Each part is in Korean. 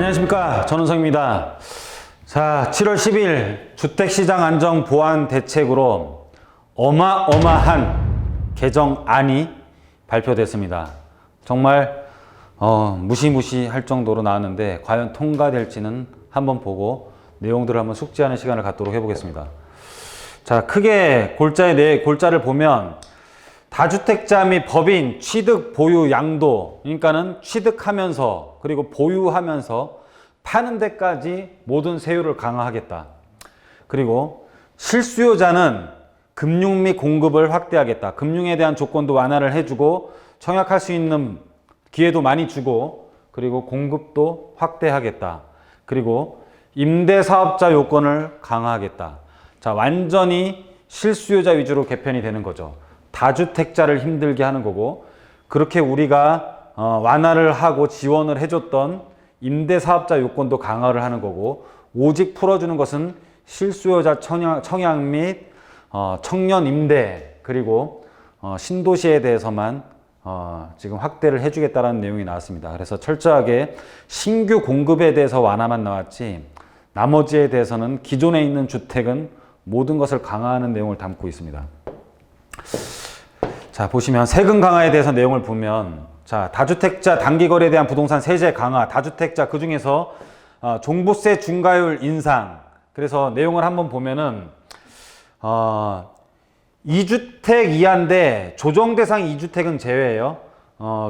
안녕하십니까, 전은성입니다. 자, 7월 10일 주택시장 안정 보완 대책으로 어마어마한 개정안이 발표됐습니다. 정말 무시무시할 정도로 나왔는데 과연 통과될지는 한번 보고 내용들을 한번 숙지하는 시간을 갖도록 해보겠습니다. 자, 크게 골자를 보면 다주택자 및 법인 취득, 보유, 양도, 그러니까는 취득하면서 그리고 보유하면서 파는 데까지 모든 세율을 강화하겠다. 그리고 실수요자는 금융 및 공급을 확대하겠다. 금융에 대한 조건도 완화를 해주고 청약할 수 있는 기회도 많이 주고 그리고 공급도 확대하겠다. 그리고 임대사업자 요건을 강화하겠다. 자, 완전히 실수요자 위주로 개편이 되는 거죠. 다주택자를 힘들게 하는 거고, 그렇게 우리가 완화를 하고 지원을 해줬던 임대사업자 요건도 강화를 하는 거고, 오직 풀어주는 것은 실수요자 청약 및 청년 임대 그리고 신도시에 대해서만 지금 확대를 해주겠다는 내용이 나왔습니다. 그래서 철저하게 신규 공급에 대해서 완화만 나왔지 나머지에 대해서는 기존에 있는 주택은 모든 것을 강화하는 내용을 담고 있습니다. 자, 보시면 세금 강화에 대해서 내용을 보면, 자, 다주택자 단기거래에 대한 부동산 세제 강화, 다주택자 그 중에서 종부세 중과율 인상. 그래서 내용을 한번 보면은 2주택 이하인데 조정대상 2주택은 제외예요.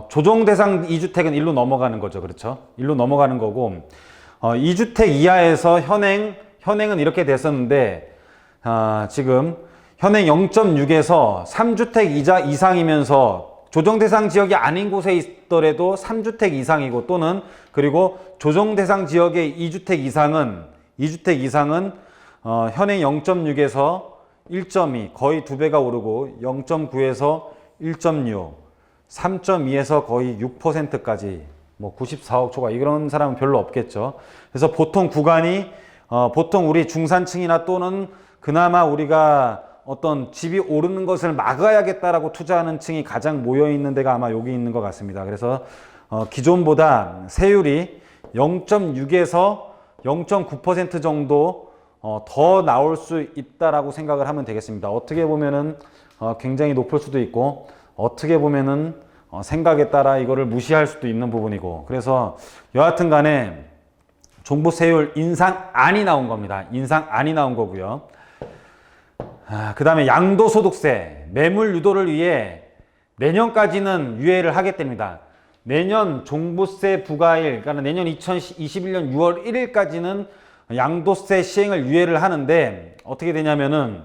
조정대상 2주택은 일로 넘어가는 거죠. 그렇죠? 일로 넘어가는 거고, 2주택 이하에서 현행은 이렇게 됐었는데 지금 현행 0.6에서 3주택 이상이면서 조정대상 지역이 아닌 곳에 있더라도 3주택 이상이고 또는 그리고 조정대상 지역의 2주택 이상은 현행 0.6에서 1.2 거의 2배가 오르고 0.9에서 1.6 3.2에서 거의 6%까지 뭐 94억 초과 이런 사람은 별로 없겠죠. 그래서 보통 구간이 보통 우리 중산층이나 또는 그나마 우리가 어떤 집이 오르는 것을 막아야겠다라고 투자하는 층이 가장 모여있는 데가 아마 여기 있는 것 같습니다. 그래서 기존보다 세율이 0.6에서 0.9% 정도 더 나올 수 있다라고 생각을 하면 되겠습니다. 어떻게 보면은 굉장히 높을 수도 있고 어떻게 보면은 생각에 따라 이거를 무시할 수도 있는 부분이고, 그래서 여하튼 간에 종부세율 인상안이 나온 겁니다. 인상안이 나온 거고요. 그 다음에 양도소득세 매물 유도를 위해 내년까지는 유예를 하겠답니다. 내년 종부세 부과일, 그러니까 내년 2021년 6월 1일까지는 양도세 시행을 유예를 하는데, 어떻게 되냐면은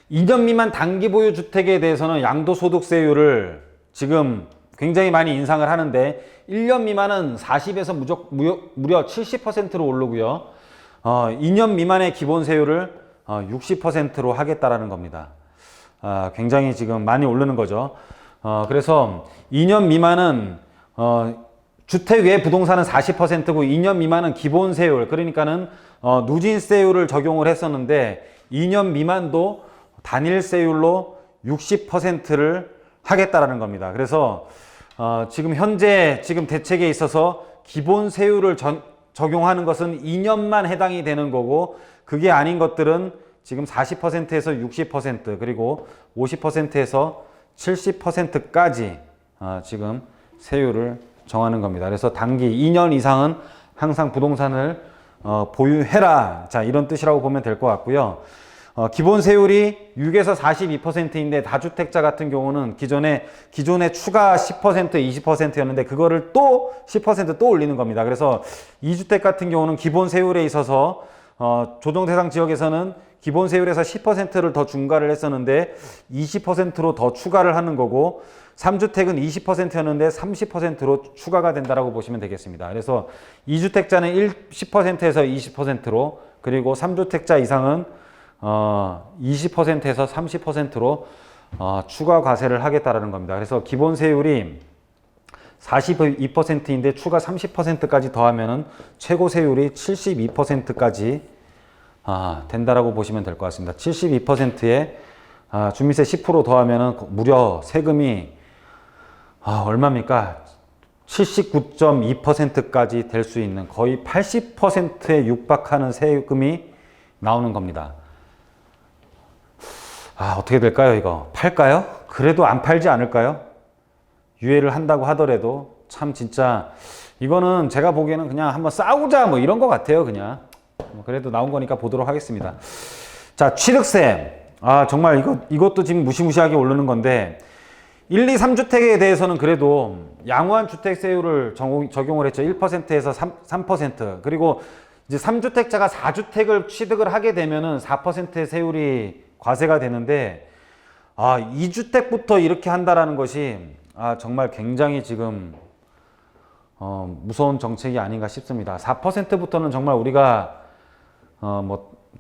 2년 미만 단기 보유 주택에 대해서는 양도소득세율을 지금 굉장히 많이 인상을 하는데 1년 미만은 40에서 무려 70%로 오르고요. 2년 미만의 기본세율을 60%로 하겠다라는 겁니다. 굉장히 지금 많이 오르는 거죠. 그래서 2년 미만은 주택 외 부동산은 40%고 2년 미만은 기본세율, 그러니까는 누진세율을 적용을 했었는데 2년 미만도 단일세율로 60%를 하겠다라는 겁니다. 그래서 지금 현재 대책에 있어서 기본세율을 적용하는 것은 2년만 해당이 되는 거고, 그게 아닌 것들은 지금 40%에서 60% 그리고 50%에서 70%까지 지금 세율을 정하는 겁니다. 그래서 단기 2년 이상은 항상 부동산을 보유해라. 자, 이런 뜻이라고 보면 될 것 같고요. 기본 세율이 6에서 42%인데 다주택자 같은 경우는 기존에 추가 10%, 20%였는데 그거를 또 10% 또 올리는 겁니다. 그래서 2주택 같은 경우는 기본 세율에 있어서 조정대상 지역에서는 기본 세율에서 10%를 더 중과를 했었는데 20%로 더 추가를 하는 거고, 3주택은 20%였는데 30%로 추가가 된다라고 보시면 되겠습니다. 그래서 2주택자는 10%에서 20%로, 그리고 3주택자 이상은 20%에서 30%로 추가 과세를 하겠다라는 겁니다. 그래서 기본 세율이 42%인데 추가 30%까지 더하면은 최고 세율이 72%까지 된다라고 보시면 될 것 같습니다. 72%에 주민세 10% 더하면은 무려 세금이 얼마입니까? 79.2%까지 될 수 있는 거의 80%에 육박하는 세금이 나오는 겁니다. 아, 어떻게 될까요, 이거? 팔까요? 그래도 안 팔지 않을까요? 유예를 한다고 하더라도 참 진짜 이거는 제가 보기에는 그냥 한번 싸우자 뭐 이런 것 같아요, 그냥. 그래도 나온 거니까 보도록 하겠습니다. 자, 취득세. 아, 정말 이것도 지금 무시무시하게 오르는 건데 1, 2, 3주택에 대해서는 그래도 양호한 주택세율을 적용을 했죠. 1%에서 3%. 그리고 이제 3주택자가 4주택을 취득을 하게 되면은 4%의 세율이 과세가 되는데, 아, 2주택부터 이렇게 한다라는 것이, 아, 정말 굉장히 지금, 무서운 정책이 아닌가 싶습니다. 4%부터는 정말 우리가,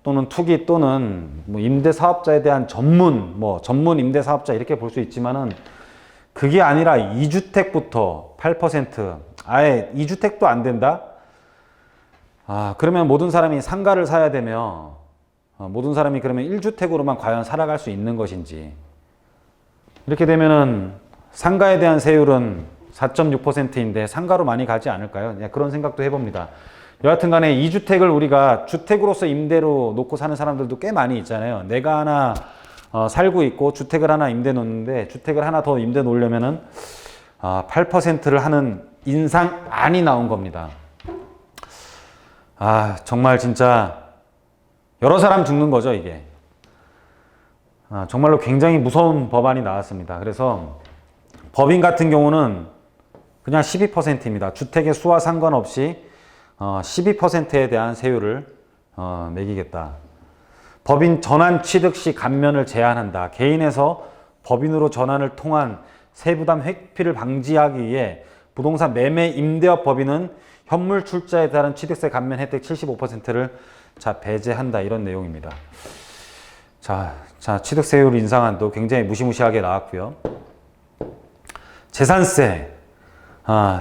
또는 투기 또는 뭐 임대사업자에 대한 전문 임대사업자 이렇게 볼 수 있지만은, 그게 아니라 2주택부터 8%, 아예 2주택도 안 된다? 아, 그러면 모든 사람이 상가를 사야 되며, 모든 사람이 그러면 1주택으로만 과연 살아갈 수 있는 것인지. 이렇게 되면은 상가에 대한 세율은 4.6%인데 상가로 많이 가지 않을까요? 그런 생각도 해봅니다. 여하튼 간에 2주택을 우리가 주택으로서 임대로 놓고 사는 사람들도 꽤 많이 있잖아요. 내가 하나 살고 있고 주택을 하나 임대 놓는데 주택을 하나 더 임대 놓으려면은 8%를 하는 인상안이 나온 겁니다. 아, 정말 진짜 여러 사람 죽는 거죠, 이게. 정말로 굉장히 무서운 법안이 나왔습니다. 그래서 법인 같은 경우는 그냥 12%입니다. 주택의 수와 상관없이 12%에 대한 세율을 매기겠다. 법인 전환 취득 시 감면을 제한한다. 개인에서 법인으로 전환을 통한 세부담 회피를 방지하기 위해 부동산 매매 임대업 법인은 현물 출자에 따른 취득세 감면 혜택 75%를 배제한다. 이런 내용입니다. 자, 취득세율 인상안도 굉장히 무시무시하게 나왔고요. 재산세.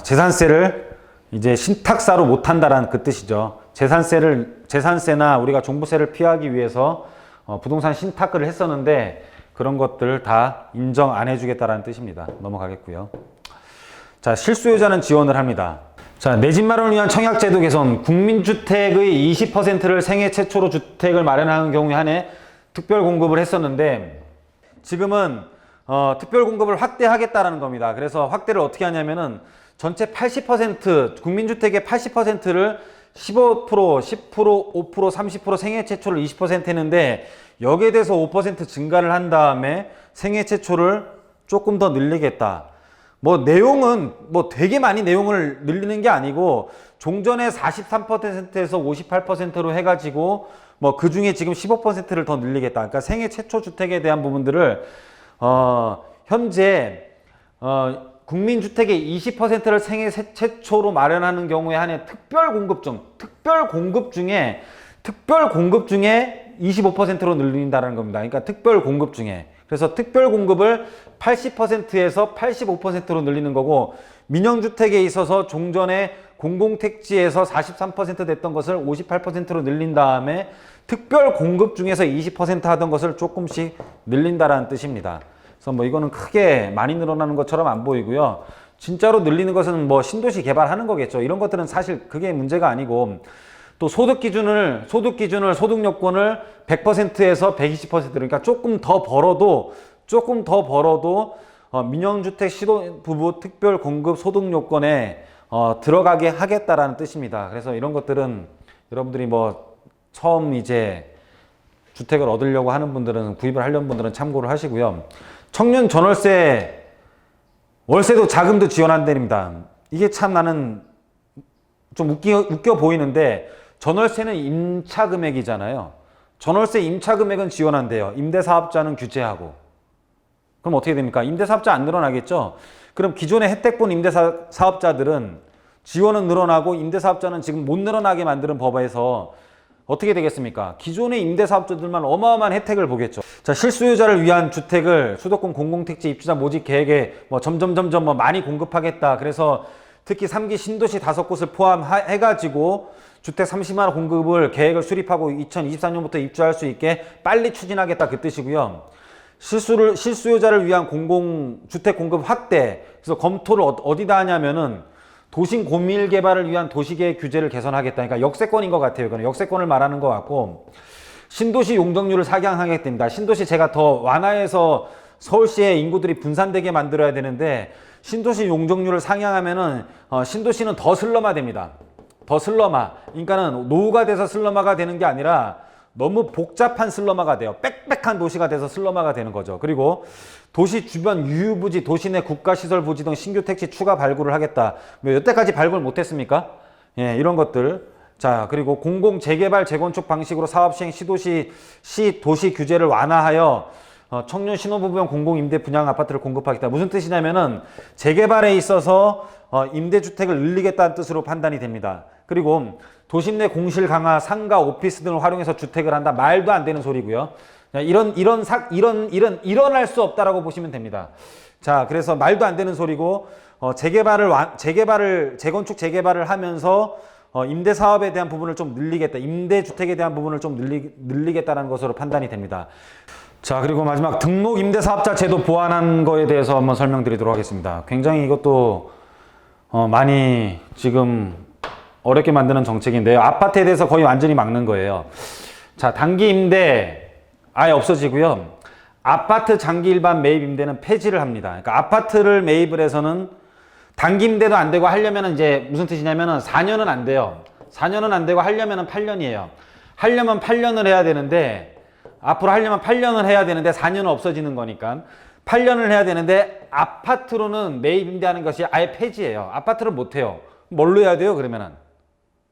재산세를 이제 신탁사로 못한다라는 그 뜻이죠. 재산세나 우리가 종부세를 피하기 위해서 부동산 신탁을 했었는데 그런 것들 다 인정 안 해주겠다라는 뜻입니다. 넘어가겠고요. 자, 실수요자는 지원을 합니다. 자, 내 집 마련을 위한 청약제도 개선. 국민주택의 20%를 생애 최초로 주택을 마련하는 경우에 한해 특별 공급을 했었는데 지금은 특별 공급을 확대하겠다라는 겁니다. 그래서 확대를 어떻게 하냐면은 전체 80% 국민주택의 80%를 15%, 10%, 5%, 30% 생애 최초를 20% 했는데 여기에 대해서 5% 증가를 한 다음에 생애 최초를 조금 더 늘리겠다. 내용은 되게 많이 내용을 늘리는 게 아니고 종전에 43%에서 58%로 해가지고 그 중에 지금 15%를 더 늘리겠다. 그러니까 생애 최초 주택에 대한 부분들을 현재 국민주택의 20%를 생애 최초로 마련하는 경우에 한해 특별 공급 중에 25%로 늘린다는 겁니다. 그러니까 특별 공급 중에. 그래서 특별 공급을 80%에서 85%로 늘리는 거고 민영주택에 있어서 종전에 공공택지에서 43% 됐던 것을 58%로 늘린 다음에 특별 공급 중에서 20% 하던 것을 조금씩 늘린다라는 뜻입니다. 그래서 이거는 크게 많이 늘어나는 것처럼 안 보이고요. 진짜로 늘리는 것은 신도시 개발하는 거겠죠. 이런 것들은 사실 그게 문제가 아니고 또 소득 기준을 소득 요건을 100%에서 120% 그러니까 조금 더 벌어도 민영주택 신혼부부 특별 공급 소득 요건에 들어가게 하겠다라는 뜻입니다. 그래서 이런 것들은 여러분들이 처음 이제 주택을 얻으려고 하는 분들은 구입을 하려는 분들은 참고를 하시고요. 청년 전월세 월세도 자금도 지원한답니다. 이게 참 나는 좀 웃겨 보이는데 전월세는 임차 금액이잖아요. 전월세 임차 금액은 지원한대요. 임대사업자는 규제하고. 그럼 어떻게 됩니까? 임대사업자 안 늘어나겠죠? 그럼 기존의 혜택 본 임대사업자들은 지원은 늘어나고 임대사업자는 지금 못 늘어나게 만드는 법에서 어떻게 되겠습니까? 기존의 임대사업자들만 어마어마한 혜택을 보겠죠. 자, 실수요자를 위한 주택을 수도권 공공택지 입주자 모집 계획에 점점 많이 공급하겠다. 그래서 특히 3기 신도시 5곳을 포함해가지고 주택 30만 원 공급을 계획을 수립하고 2024년부터 입주할 수 있게 빨리 추진하겠다 그 뜻이고요. 실수요자를 위한 공공주택 공급 확대. 그래서 검토를 어디다 하냐면은 도심 고밀 개발을 위한 도시계획 규제를 개선하겠다. 그러니까 역세권인 것 같아요. 이거는 역세권을 말하는 것 같고, 신도시 용적률을 상향하겠답니다. 신도시 제가 더 완화해서 서울시의 인구들이 분산되게 만들어야 되는데, 신도시 용적률을 상향하면은 신도시는 더 슬럼화됩니다. 더 슬럼화. 그러니까는 노후가 돼서 슬럼화가 되는 게 아니라 너무 복잡한 슬럼화가 돼요. 빽빽한 도시가 돼서 슬럼화가 되는 거죠. 그리고 도시 주변 유휴부지, 도시 내 국가시설 부지 등 신규 택지 추가 발굴을 하겠다. 뭐 여태까지 발굴 못했습니까? 예, 이런 것들. 자, 그리고 공공 재개발 재건축 방식으로 사업 시행 시 도시 규제를 완화하여 청년 신혼부부용 공공 임대 분양 아파트를 공급하겠다. 무슨 뜻이냐면은 재개발에 있어서 임대주택을 늘리겠다는 뜻으로 판단이 됩니다. 그리고 도심 내 공실 강화, 상가, 오피스 등을 활용해서 주택을 한다. 말도 안 되는 소리고요. 일어날 수 없다라고 보시면 됩니다. 자, 그래서 말도 안 되는 소리고, 재건축 재개발을 하면서 임대 사업에 대한 부분을 좀 늘리겠다. 임대 주택에 대한 부분을 좀 늘리겠다는 것으로 판단이 됩니다. 자, 그리고 마지막 등록 임대 사업자 제도 보완한 거에 대해서 한번 설명드리도록 하겠습니다. 굉장히 이것도 많이 지금 어렵게 만드는 정책인데요. 아파트에 대해서 거의 완전히 막는 거예요. 자, 단기 임대 아예 없어지고요. 아파트 장기 일반 매입 임대는 폐지를 합니다. 그러니까 아파트를 매입을 해서는 단기 임대도 안 되고 하려면 이제 무슨 뜻이냐면은 4년은 안 돼요. 4년은 안 되고 하려면은 8년이에요. 하려면 8년을 해야 되는데, 앞으로 하려면 8년을 해야 되는데 4년은 없어지는 거니까 8년을 해야 되는데, 아파트로는 매입 임대하는 것이 아예 폐지예요. 아파트를 못 해요. 뭘로 해야 돼요? 그러면은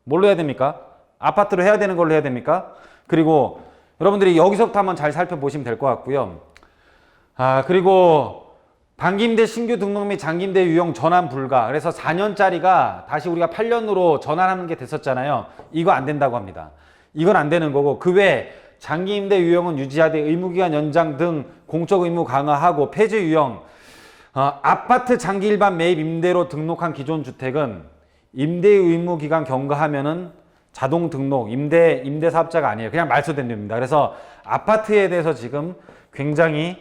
뭘로 해야 됩니까? 아파트로 해야 되는 걸로 해야 됩니까? 그리고 여러분들이 여기서부터 한번 잘 살펴보시면 될 것 같고요. 그리고 단기임대 신규 등록 및 장기임대 유형 전환 불가. 그래서 4년짜리가 다시 우리가 8년으로 전환하는 게 됐었잖아요. 이거 안 된다고 합니다. 이건 안 되는 거고, 그 외에 장기임대 유형은 유지하되 의무기간 연장 등 공적 의무 강화하고, 폐지 유형. 아파트 장기 일반 매입 임대로 등록한 기존 주택은 임대 의무 기간 경과하면은 자동 등록, 임대 사업자가 아니에요. 그냥 말소된 됩니다. 그래서 아파트에 대해서 지금 굉장히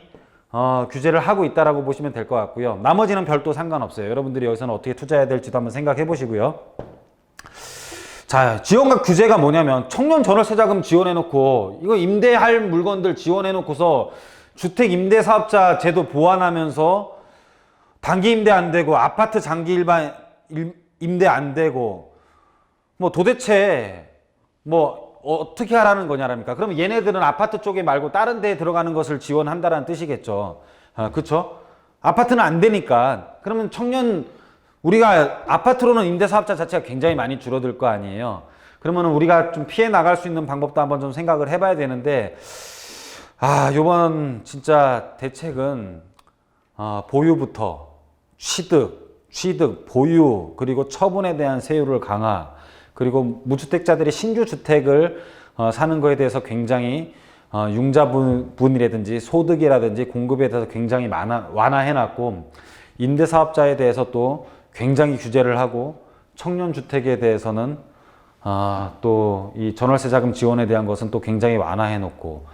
규제를 하고 있다라고 보시면 될 것 같고요. 나머지는 별도 상관없어요. 여러분들이 여기서는 어떻게 투자해야 될지도 한번 생각해 보시고요. 자, 지원과 규제가 뭐냐면, 청년 전월세자금 지원해놓고, 이거 임대할 물건들 지원해놓고서 주택 임대 사업자 제도 보완하면서 단기 임대 안 되고, 아파트 장기 일반 임대 안 되고, 뭐 도대체 뭐 어떻게 하라는 거냐랍니까? 그러면 얘네들은 아파트 쪽에 말고 다른 데에 들어가는 것을 지원한다라는 뜻이겠죠. 그렇죠? 아파트는 안 되니까. 그러면 우리가 아파트로는 임대 사업자 자체가 굉장히 많이 줄어들 거 아니에요. 그러면 우리가 좀 피해 나갈 수 있는 방법도 한번 좀 생각을 해봐야 되는데, 요번 진짜 대책은 보유부터 취득, 보유, 그리고 처분에 대한 세율을 강화, 그리고 무주택자들이 신규 주택을 사는 거에 대해서 굉장히 융자분이라든지 소득이라든지 공급에 대해서 굉장히 완화해놨고, 임대사업자에 대해서 또 굉장히 규제를 하고, 청년주택에 대해서는 또 이 전월세자금 지원에 대한 것은 또 굉장히 완화해놓고,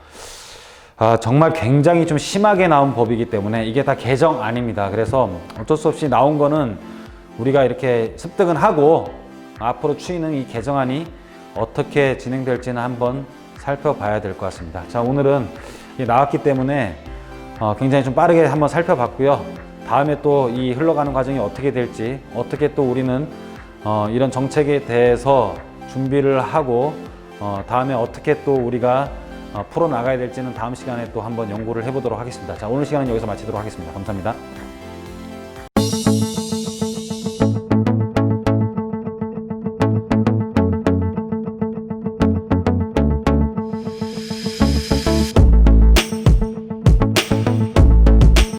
정말 굉장히 좀 심하게 나온 법이기 때문에 이게 다 개정안입니다. 그래서 어쩔 수 없이 나온 거는 우리가 이렇게 습득은 하고, 앞으로 추이는 이 개정안이 어떻게 진행될지는 한번 살펴봐야 될 것 같습니다. 자, 오늘은 나왔기 때문에 굉장히 좀 빠르게 한번 살펴봤고요. 다음에 또 이 흘러가는 과정이 어떻게 될지, 어떻게 또 우리는 이런 정책에 대해서 준비를 하고, 다음에 어떻게 또 우리가 풀어나가야 될지는 다음 시간에 또 한번 연구를 해보도록 하겠습니다. 자, 오늘 시간은 여기서 마치도록 하겠습니다. 감사합니다.